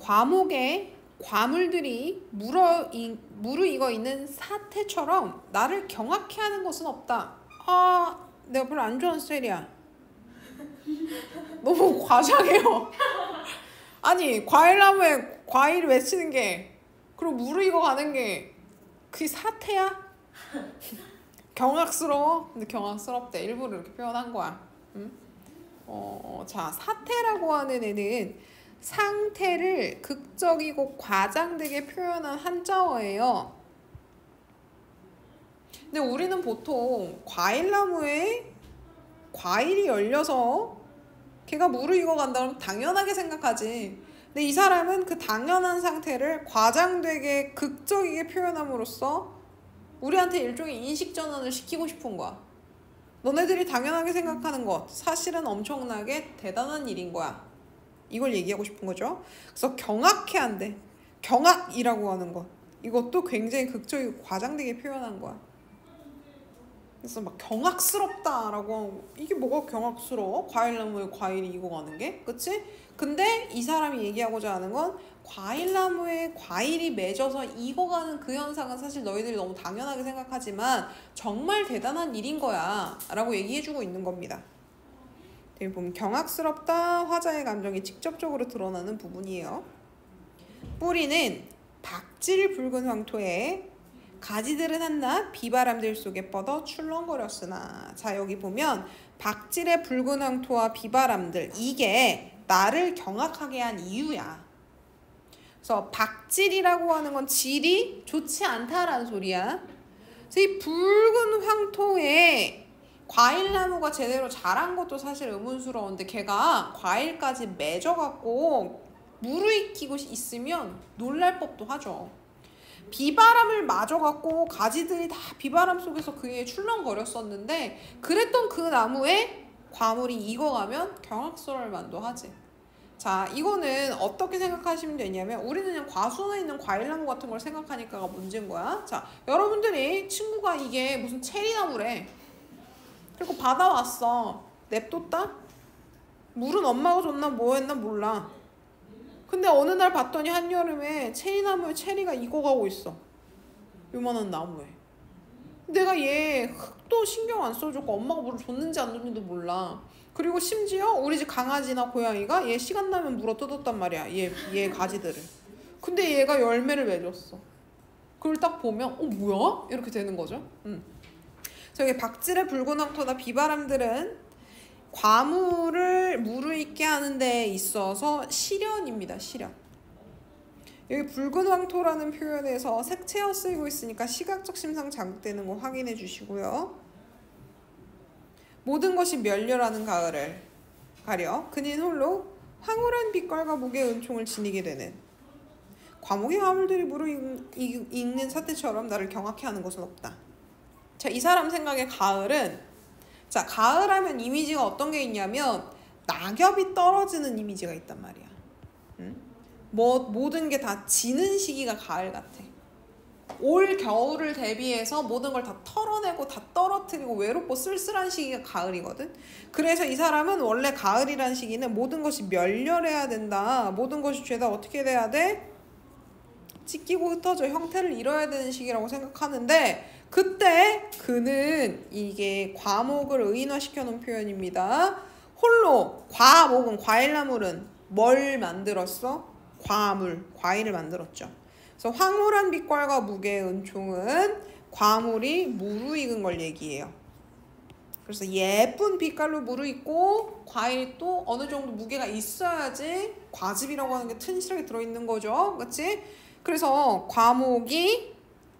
과목에 과물들이 무르익어 있는 사태처럼 나를 경악해 하는 것은 없다. 아, 내가 별로 안 좋아하는 스타일이야. 너무 과장해요. 아니, 과일나무에 과일을 맺히는 게, 그리고 무르익어 가는 게 그게 사태야? 경악스러워? 근데 경악스럽대. 일부러 이렇게 표현한 거야. 응? 자, 사태라고 하는 애는 상태를 극적이고 과장되게 표현한 한자어예요. 근데 우리는 보통 과일나무에 과일이 열려서 걔가 무르익어 간다면 당연하게 생각하지. 근데 이 사람은 그 당연한 상태를 과장되게 극적이게 표현함으로써 우리한테 일종의 인식전환을 시키고 싶은 거야. 너네들이 당연하게 생각하는 것, 사실은 엄청나게 대단한 일인 거야. 이걸 얘기하고 싶은 거죠. 그래서 경악해 한대. 경악이라고 하는 것. 이것도 굉장히 극적이고 과장되게 표현한 거야. 그래서 막 경악스럽다라고 하고, 이게 뭐가 경악스러워? 과일나무에 과일이 익어가는 게? 그치? 근데 이 사람이 얘기하고자 하는 건 과일나무에 과일이 맺어서 익어가는 그 현상은 사실 너희들이 너무 당연하게 생각하지만 정말 대단한 일인 거야 라고 얘기해주고 있는 겁니다. 여기 보면 경악스럽다, 화자의 감정이 직접적으로 드러나는 부분이에요. 뿌리는 박질 붉은 황토에 가지들은 한낱 비바람들 속에 뻗어 출렁거렸으나. 자, 여기 보면 박질의 붉은 황토와 비바람들, 이게 나를 경악하게 한 이유야. 그래서 박질이라고 하는 건 질이 좋지 않다라는 소리야. 그래서 이 붉은 황토에 과일나무가 제대로 자란 것도 사실 의문스러운데 걔가 과일까지 맺어갖고 무르익히고 있으면 놀랄 법도 하죠. 비바람을 맞아갖고 가지들이 다 비바람 속에서 그에 출렁거렸었는데 그랬던 그 나무에 과물이 익어가면 경악스러울 만도 하지. 자, 이거는 어떻게 생각하시면 되냐면 우리는 그냥 과수원에 있는 과일나무 같은 걸 생각하니까가 문제인 거야. 자, 여러분들이 친구가 이게 무슨 체리나무래. 그리고 받아왔어. 냅뒀다? 물은 엄마가 줬나 뭐 했나 몰라. 근데 어느 날 봤더니 한여름에 체리나무에 체리가 익어가고 있어. 요만한 나무에. 내가 얘 흙도 신경 안 써줬고 엄마가 물을 줬는지 안 줬는지도 몰라. 그리고 심지어 우리 집 강아지나 고양이가 얘 시간 나면 물어 뜯었단 말이야. 얘 가지들을. 근데 얘가 열매를 맺었어. 그걸 딱 보면 뭐야? 이렇게 되는 거죠. 저기 박질의 붉은 황토나 비바람들은 과물을 무르익게 하는 데 있어서 시련입니다. 시련. 여기 붉은 황토라는 표현에서 색채어 쓰이고 있으니까 시각적 심상 자극되는 거 확인해 주시고요. 모든 것이 멸렬하는 가을을 가려 그는 홀로 황홀한 빛깔과 무게의 은총을 지니게 되는. 과목의 화물들이 무르익는 사태처럼 나를 경악해 하는 것은 없다. 자, 이 사람 생각에 가을은, 자, 가을하면 이미지가 어떤 게 있냐면 낙엽이 떨어지는 이미지가 있단 말이야. 모든 게 다 지는 시기가 가을 같아. 올 겨울을 대비해서 모든 걸 다 털어내고 다 떨어뜨리고 외롭고 쓸쓸한 시기가 가을이거든. 그래서 이 사람은 원래 가을이라는 시기는 모든 것이 멸렬해야 된다. 모든 것이 죄다 어떻게 돼야 돼? 찢기고 흩어져 형태를 잃어야 되는 시기라고 생각하는데 그때 그는, 이게 과목을 의인화시켜 놓은 표현입니다. 홀로 과목은, 과일나물은 뭘 만들었어? 과물, 과일을 만들었죠. 그래서 황홀한 빛깔과 무게의 은총은 과물이 무르익은 걸 얘기해요. 그래서 예쁜 빛깔로 무르익고 과일이 또 어느 정도 무게가 있어야지 과즙이라고 하는 게 튼실하게 들어있는 거죠. 그치? 그래서 과목이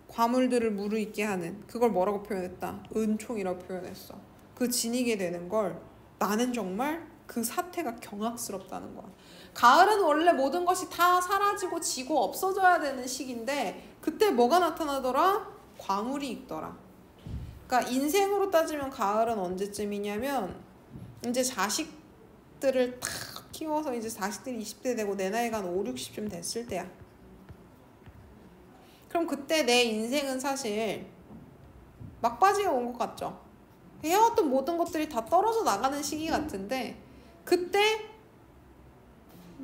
과물들을 무르익게 하는, 그걸 뭐라고 표현했다? 은총이라고 표현했어. 그 지니게 되는 걸 나는 정말 그 사태가 경악스럽다는 거야. 가을은 원래 모든 것이 다 사라지고 지고 없어져야 되는 시기인데 그때 뭐가 나타나더라? 과물이 있더라. 그러니까 인생으로 따지면 가을은 언제쯤이냐면 이제 자식들을 탁 키워서 이제 자식들이 20대 되고 내 나이가 한 5, 60쯤 됐을 때야. 그럼 그때 내 인생은 사실 막바지가 온 것 같죠? 해왔던 모든 것들이 다 떨어져 나가는 시기 같은데 그때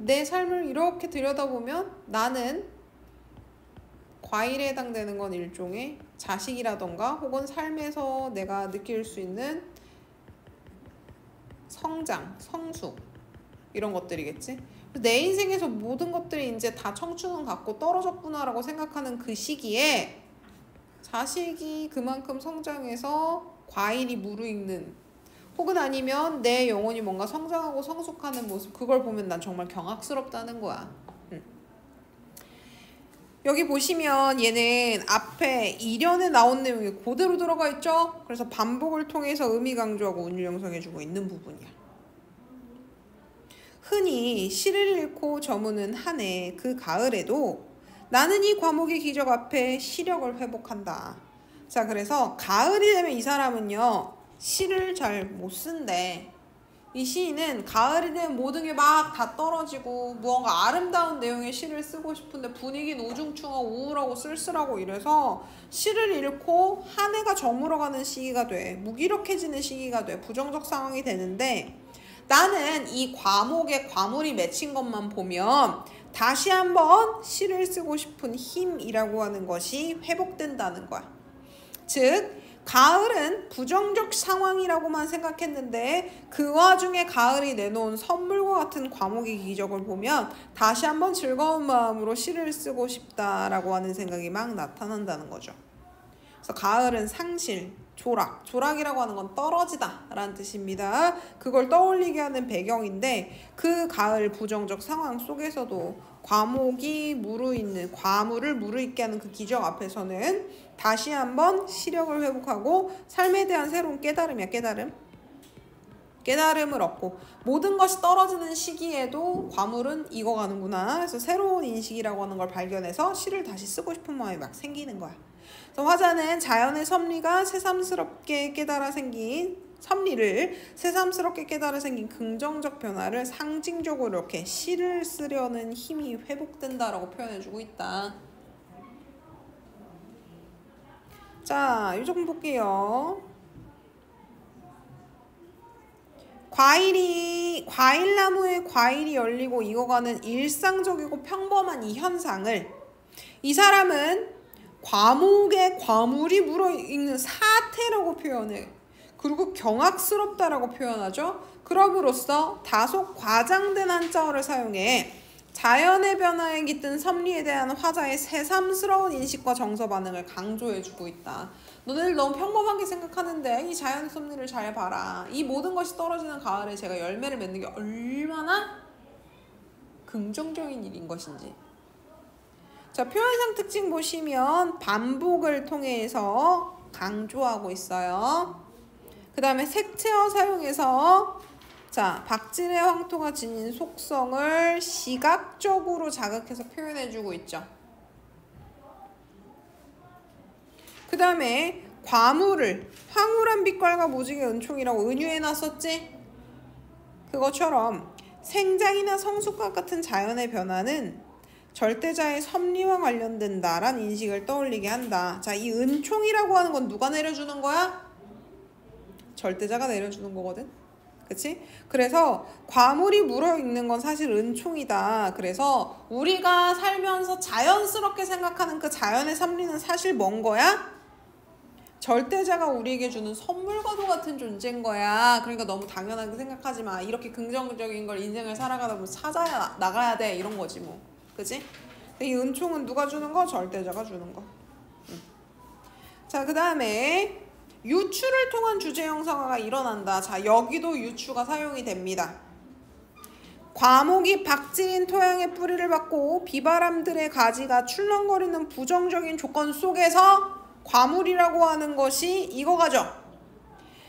내 삶을 이렇게 들여다보면 나는 과일에 해당되는 건 일종의 자식이라던가 혹은 삶에서 내가 느낄 수 있는 성장, 성숙 이런 것들이겠지. 내 인생에서 모든 것들이 이제 다 청춘은 갖고 떨어졌구나라고 생각하는 그 시기에 자식이 그만큼 성장해서 과일이 무르익는 혹은 아니면 내 영혼이 뭔가 성장하고 성숙하는 모습 그걸 보면 난 정말 경악스럽다는 거야. 여기 보시면 얘는 앞에 이련에 나온 내용이 그대로 들어가 있죠. 그래서 반복을 통해서 의미 강조하고 운율 형성해주고 있는 부분이야. 흔히 시를 잃고 저무는 한 해 그 가을에도 나는 이 과목의 기적 앞에 시력을 회복한다. 자, 그래서 가을이 되면 이 사람은요 시를 잘 못 쓴대. 이 시인은 가을이 되면 모든 게 막 다 떨어지고 무언가 아름다운 내용의 시를 쓰고 싶은데 분위기는 우중충하고 우울하고 쓸쓸하고 이래서 시를 잃고 한 해가 저물어가는 시기가 돼. 무기력해지는 시기가 돼. 부정적 상황이 되는데 나는 이 과목에 과물이 맺힌 것만 보면 다시 한번 시를 쓰고 싶은 힘이라고 하는 것이 회복된다는 거야. 즉 가을은 부정적 상황이라고만 생각했는데 그 와중에 가을이 내놓은 선물과 같은 과목의 기적을 보면 다시 한번 즐거운 마음으로 시를 쓰고 싶다라고 하는 생각이 막 나타난다는 거죠. 그래서 가을은 상실, 조락이라고 하는 건 떨어지다 라는 뜻입니다. 그걸 떠올리게 하는 배경인데 그 가을 부정적 상황 속에서도 과목이 무르익는, 과물을 무르익게 하는 그 기적 앞에서는 다시 한번 시력을 회복하고 삶에 대한 새로운 깨달음이야. 깨달음을 얻고 모든 것이 떨어지는 시기에도 과물은 익어가는구나. 그래서 새로운 인식이라고 하는 걸 발견해서 시를 다시 쓰고 싶은 마음이 막 생기는 거야. 그래서 화자는 자연의 섭리가 새삼스럽게 깨달아 생긴 섭리를 새삼스럽게 깨달아 생긴 긍정적 변화를 상징적으로 이렇게 시를 쓰려는 힘이 회복된다라고 표현해주고 있다. 자, 이 조금 볼게요. 과일나무에 과일이 열리고 익어가는 일상적이고 평범한 이 현상을 이 사람은 과목에 과물이 물어있는 사태라고 표현해. 그리고 경악스럽다라고 표현하죠. 그럼으로써 다소 과장된 한자어를 사용해 자연의 변화에 깃든 섭리에 대한 화자의 새삼스러운 인식과 정서 반응을 강조해주고 있다. 너네들 너무 평범하게 생각하는데 이 자연의 섭리를 잘 봐라. 이 모든 것이 떨어지는 가을에 제가 열매를 맺는 게 얼마나 긍정적인 일인 것인지. 자, 표현상 특징 보시면 반복을 통해서 강조하고 있어요. 그 다음에 색채어 사용해서 자, 박진의 황토가 지닌 속성을 시각적으로 자극해서 표현해주고 있죠. 그 다음에 과물을 황홀한 빛깔과 무지개 은총이라고 은유해놨었지? 그것처럼 생장이나 성숙과 같은 자연의 변화는 절대자의 섭리와 관련된다라는 인식을 떠올리게 한다. 자, 이 은총이라고 하는 건 누가 내려주는 거야? 절대자가 내려주는 거거든. 그치? 그래서 과물이 물어있는 건 사실 은총이다. 그래서 우리가 살면서 자연스럽게 생각하는 그 자연의 섭리는 사실 뭔 거야? 절대자가 우리에게 주는 선물과도 같은 존재인 거야. 그러니까 너무 당연하게 생각하지 마. 이렇게 긍정적인 걸 인생을 살아가다 보면 찾아야 나가야 돼. 이런 거지 뭐. 그치? 근데 이 은총은 누가 주는 거? 절대자가 주는 거. 자, 그 다음에 유추를 통한 주제 형상화가 일어난다. 자, 여기도 유추가 사용이 됩니다. 과목이 박진인 토양의 뿌리를 받고 비바람들의 가지가 출렁거리는 부정적인 조건 속에서 과물이라고 하는 것이 익어가죠.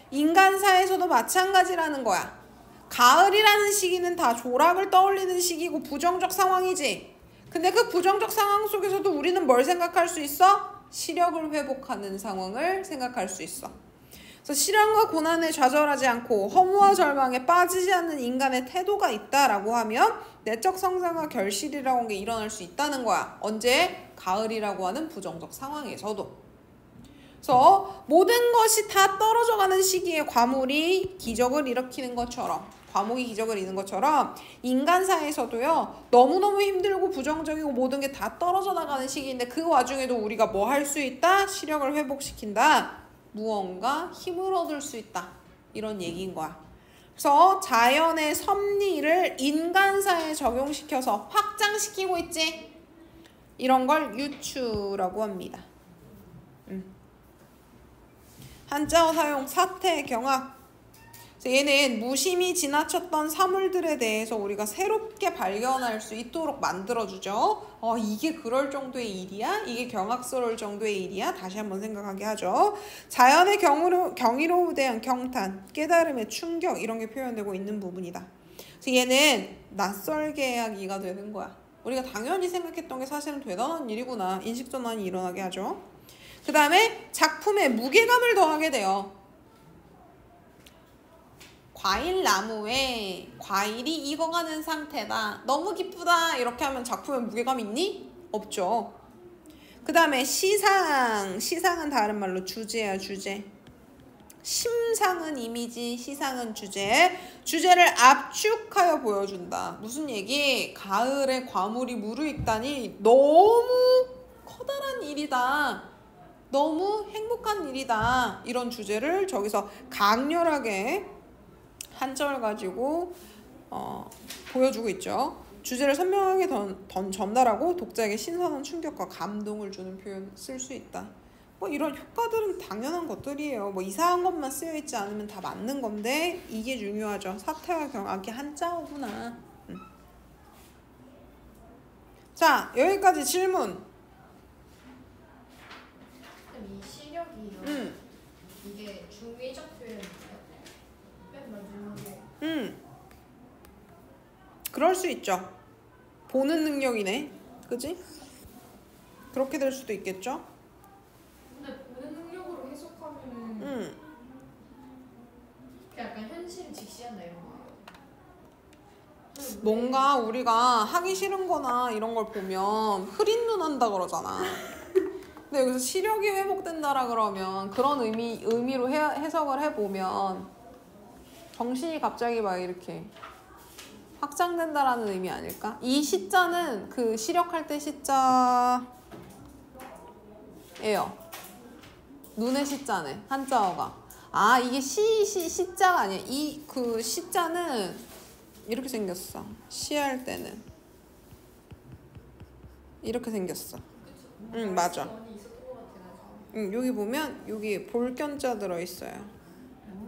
인간사에서도 마찬가지라는 거야. 가을이라는 시기는 다 조락을 떠올리는 시기고 부정적 상황이지. 근데 그 부정적 상황 속에서도 우리는 뭘 생각할 수 있어? 시력을 회복하는 상황을 생각할 수 있어. 그래서 시련과 고난에 좌절하지 않고 허무와 절망에 빠지지 않는 인간의 태도가 있다라고 하면 내적 성장과 결실이라고 하는 게 일어날 수 있다는 거야. 언제? 가을이라고 하는 부정적 상황에서도. 그래서 모든 것이 다 떨어져가는 시기에 과물이 기적을 일으키는 것처럼 과목이 기적을 이루는 것처럼 인간사에서도요 너무너무 힘들고 부정적이고 모든 게 다 떨어져 나가는 시기인데 그 와중에도 우리가 뭐 할 수 있다? 시력을 회복시킨다. 무언가 힘을 얻을 수 있다. 이런 얘기인 거야. 그래서 자연의 섭리를 인간사에 적용시켜서 확장시키고 있지. 이런 걸 유추라고 합니다. 한자어 사용 사태 경악. 얘는 무심히 지나쳤던 사물들에 대해서 우리가 새롭게 발견할 수 있도록 만들어주죠. 이게 그럴 정도의 일이야? 이게 경악스러울 정도의 일이야? 다시 한번 생각하게 하죠. 자연의 경이로움에 대한 경탄, 깨달음의 충격 이런 게 표현되고 있는 부분이다. 그래서 얘는 낯설게 이야기가 되는 거야. 우리가 당연히 생각했던 게 사실은 대단한 일이구나. 인식전환이 일어나게 하죠. 그 다음에 작품에 무게감을 더하게 돼요. 과일 나무에 과일이 익어가는 상태다. 너무 기쁘다. 이렇게 하면 작품에 무게감 있니? 없죠. 그 다음에 시상. 시상은 다른 말로 주제야, 주제. 심상은 이미지, 시상은 주제. 주제를 압축하여 보여준다. 무슨 얘기? 가을에 과물이 무르익다니 너무 커다란 일이다. 너무 행복한 일이다. 이런 주제를 저기서 강렬하게 한절 가지고 보여주고 있죠. 주제를 선명하게 전달하고 독자에게 신선한 충격과 감동을 주는 표현 쓸 수 있다. 뭐 이런 효과들은 당연한 것들이에요. 뭐 이상한 것만 쓰여 있지 않으면 다 맞는 건데 이게 중요하죠. 사태와 경악이 한자어구나. 자, 여기까지 질문. 이 시력이요. 이게 중의적 표현인가요? 맨날 눈으로. 그럴 수 있죠. 보는 능력이네. 그지? 그렇게 될 수도 있겠죠. 근데 보는 능력으로 해석하면은 약간 현실을 직시한다 이런 거. 뭔가 우리가 하기 싫은 거나 이런 걸 보면 흐린 눈 한다 그러잖아. 근데 여기서 시력이 회복된다라 그러면 그런 의미로 해석을 해보면 정신이 갑자기 막 이렇게 확장된다라는 의미 아닐까? 이 시자는 그 시력할 때 시자예요. 눈의 시자네. 한자어가. 아, 이게 시자가 아니야. 이 그 시자는 이렇게 생겼어. 시할 때는 이렇게 생겼어. 응, 맞아. 응, 여기 보면 여기 볼견자 들어있어요.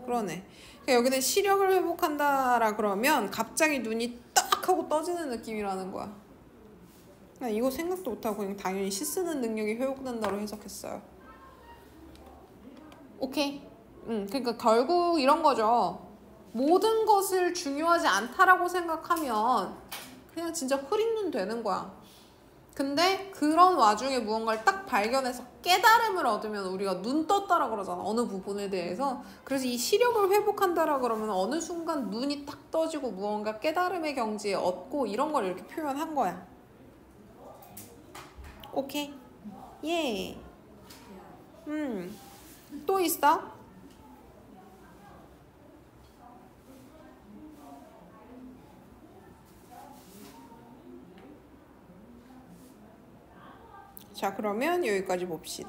그러네. 그러니까 여기는 시력을 회복한다라 그러면 갑자기 눈이 딱 하고 떠지는 느낌이라는 거야. 그냥 이거 생각도 못하고 그냥 당연히 시 쓰는 능력이 회복된다로 해석했어요. 오케이. 그러니까 결국 이런 거죠. 모든 것을 중요하지 않다라고 생각하면 그냥 진짜 흐린 눈 되는 거야. 근데 그런 와중에 무언가를 딱 발견해서 깨달음을 얻으면 우리가 눈 떴다라 그러잖아. 어느 부분에 대해서. 그래서 이 시력을 회복한다라 그러면 어느 순간 눈이 딱 떠지고 무언가 깨달음의 경지에 얻고 이런 걸 이렇게 표현한 거야. 오케이? 예. 또 있어? 자, 그러면 여기까지 봅시다.